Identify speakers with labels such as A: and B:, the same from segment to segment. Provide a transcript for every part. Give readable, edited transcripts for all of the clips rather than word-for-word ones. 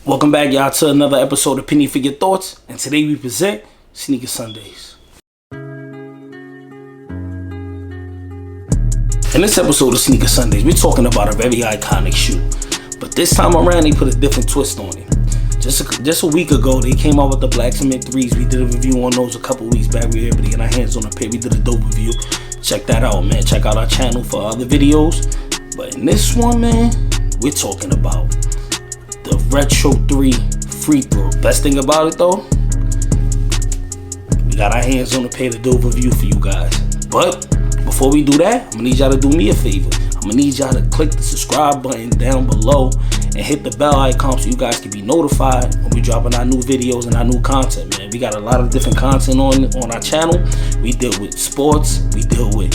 A: Welcome back, y'all, to another episode of Penny for Your Thoughts, and today we present Sneaker Sundays. In this episode of Sneaker Sundays, we're talking about a very iconic shoe, but this time around they put a different twist on it. Just a week ago, they came out with the Black Cement 3s. We did a review on those a couple weeks back. We were able to get our hands on a pair. We did a dope review. Check that out, man. Check out our channel for other videos. But in this one, man, we're talking about the Retro 3 free throw. Best thing about it, though, we got our hands on a pair to do a review for you guys. But before we do that, I'm gonna need y'all to do me a favor. I'm gonna need y'all to click the subscribe button down below and hit the bell icon so you guys can be notified when we're dropping our new videos and our new content, man. We got a lot of different content on our channel. We deal with sports, we deal with,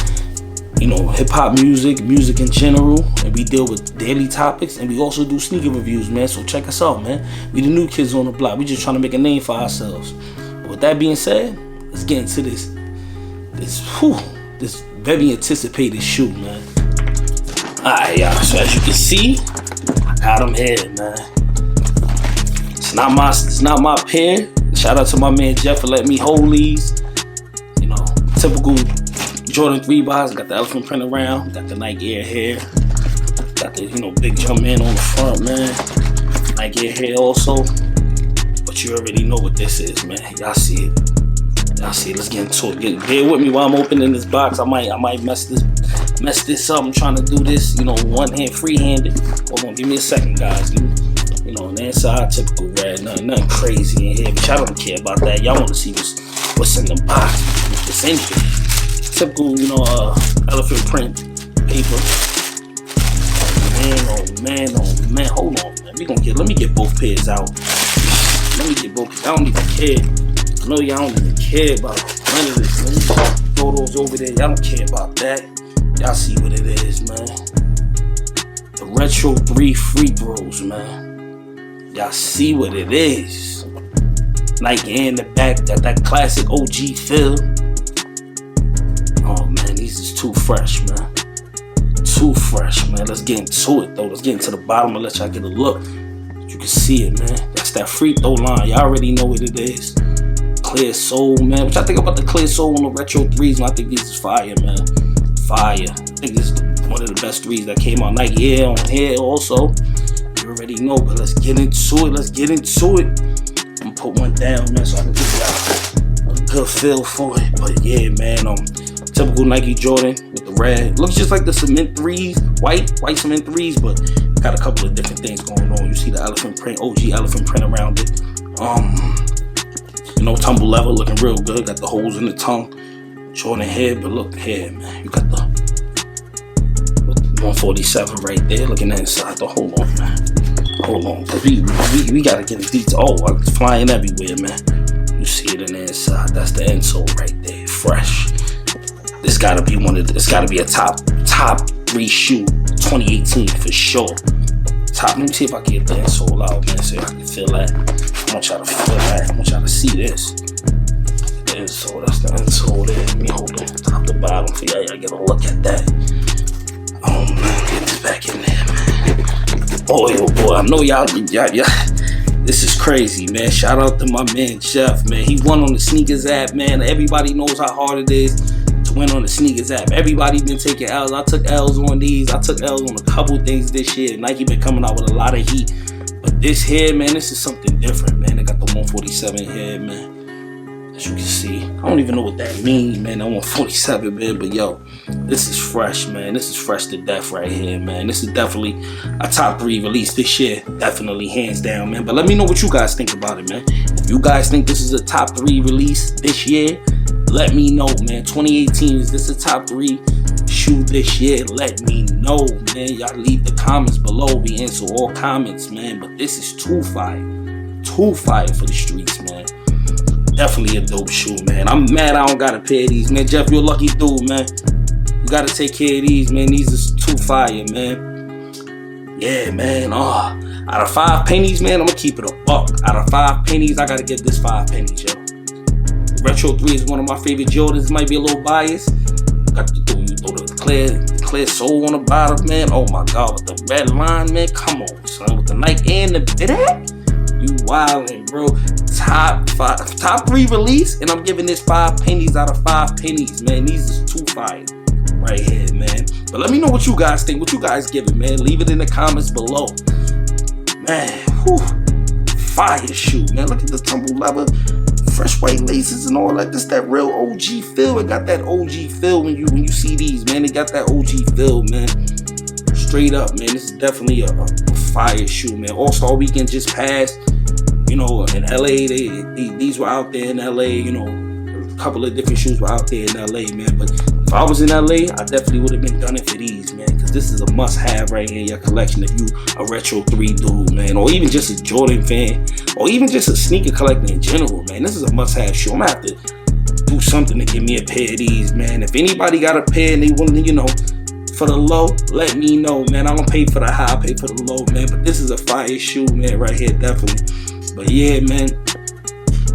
A: hip-hop music in general, and we deal with daily topics, and we also do sneaker reviews, man. So check us out, man. We the new kids on the block. We just trying to make a name for ourselves. But with that being said, let's get into this very anticipated shoe, man. Alright, y'all, so as you can see, I got them here, man. It's not my pair. Shout out to my man Jeff for letting me hold these. Typical Jordan 3 box. Got the elephant print around. Got the Nike Air here. Got the big jump man on the front, man. Nike Air here also. But you already know what this is, man. Y'all see it. Let's get into it. Bear with me while I'm opening this box. I might mess this up. I'm trying to do this, one hand, free-handed. Hold on, give me a second, guys. On the inside, typical red, nothing crazy in here, but y'all don't care about that. Y'all want to see what's in the box, what's in here. Typical, elephant print paper. Oh man, hold on, man. Let me get both pairs out. I don't even care. I know y'all don't even care about none of this. Let me throw those over there. Y'all don't care about that. Y'all see what it is, man. The Retro 3 free throws, man. Y'all see what it is. Nike in the back, got that classic OG feel. Oh man, these is too fresh, man. Too fresh, man. Let's get into it, though. Let's get into the bottom and let y'all get a look. You can see it, man. That's that free throw line. Y'all already know what it is. Clear sole, man. What y'all think about the clear sole on the Retro 3s? I think these is fire, man. Fire. I think this is one of the best 3s that came out. Nike Air on here also. You already know, but let's get into it. I'm gonna put one down, man, so I can give y'all a good feel for it. But yeah, man, typical Nike Jordan with the red. Looks just like the cement 3s, white cement 3s, but got a couple of different things going on. You see the elephant print, OG elephant print around it. Tumble level looking real good. Got the holes in the tongue. Jordan head, but look here, man. You got the 147 right there. Looking inside. Hold on, man. Hold on, cause we gotta get a detail. Oh, it's flying everywhere, man. You see it in the inside. That's the insole right there. Fresh. This gotta be a top 3 shoe 2018 for sure. Let me see if I can get the insole out, man, so I can feel that. I want y'all to feel that. I want y'all to see this. The insole, that's the insole there. Let me hold on top to bottom for y'all. Y'all get a look at that. Oh man, get this back in there, man. Oh boy, I know y'all. This is crazy, man. Shout out to my man Jeff, man. He won on the Sneakers app, man. Everybody knows how hard it is to win on the Sneakers app. Everybody been taking L's. I took L's on these. I took L's on a couple things this year. Nike been coming out with a lot of heat. But this here, man, this is something different, man. They got the 147 here, man. As you can see, I don't even know what that means, man. That 147, man. But yo, this is fresh, man. This is fresh to death right here, man. This is definitely a top 3 release this year. Definitely, hands down, man. But let me know what you guys think about it, man. If you guys think this is a top 3 release this year, let me know, man. 2018, is this a top 3 shoe this year? Let me know, man. Y'all leave the comments below. We answer all comments, man. But this is too fire. Too fire for the streets, man. Definitely a dope shoe, man. I'm mad I don't got a pair of these, man. Jeff, you're a lucky dude, man. You gotta take care of these, man. These is too fire, man. Yeah, man. Out of 5 pennies, man, I'm gonna keep it a buck. Out of 5 pennies, I gotta get this 5 pennies, yo. Retro 3 is one of my favorite Jordans. Might be a little biased. Got to throw the clear sole on the bottom, man. Oh my God, with the red line, man. Come on, son. With the Nike and the You wildin', bro. Top 3 release, and I'm giving this 5 pennies out of 5 pennies, man. These is too fire right here, man. But let me know what you guys think. What you guys giving, man? Leave it in the comments below. Man, whew, fire shoe, man. Look at the tumble leather, fresh white laces and all that. This that real OG feel. It got that OG feel when you see these, man. It got that OG feel, man. Straight up, man. This is definitely a fire shoe, man. All-Star Weekend just passed. You know, in LA, these were out there in LA. You know, a couple of different shoes were out there in LA, man. But if I was in LA, I definitely would have been gunning for these, man. Because this is a must-have right here in your collection if you a Retro 3 dude, man. Or even just a Jordan fan. Or even just a sneaker collector in general, man. This is a must-have shoe. I'm going to have to do something to give me a pair of these, man. If anybody got a pair and they want to, you know, for the low, let me know, man. I don't pay for the high, I pay for the low, man. But this is a fire shoe, man, right here, definitely. But yeah, man.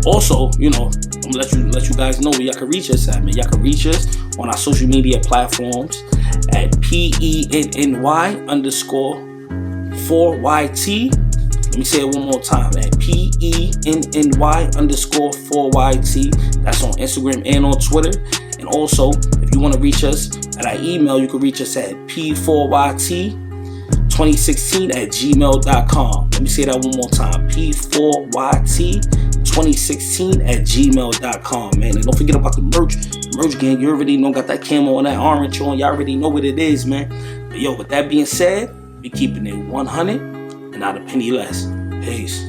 A: Also, you know, I'm gonna let you guys know where y'all can reach us at, man. Y'all can reach us on our social media platforms at PENNY_4YT. Let me say it one more time, at PENNY_4YT. That's on Instagram and on Twitter. And also, if you want to reach us at our email, you can reach us at p4yt2016@gmail.com. Let me say that one more time, p4yt2016@gmail.com, man. And don't forget about the merch. Merch gang, you already know, got that camo and that orange on. Y'all already know what it is, man. But yo, with that being said, we keeping it 100 and not a penny less. Peace.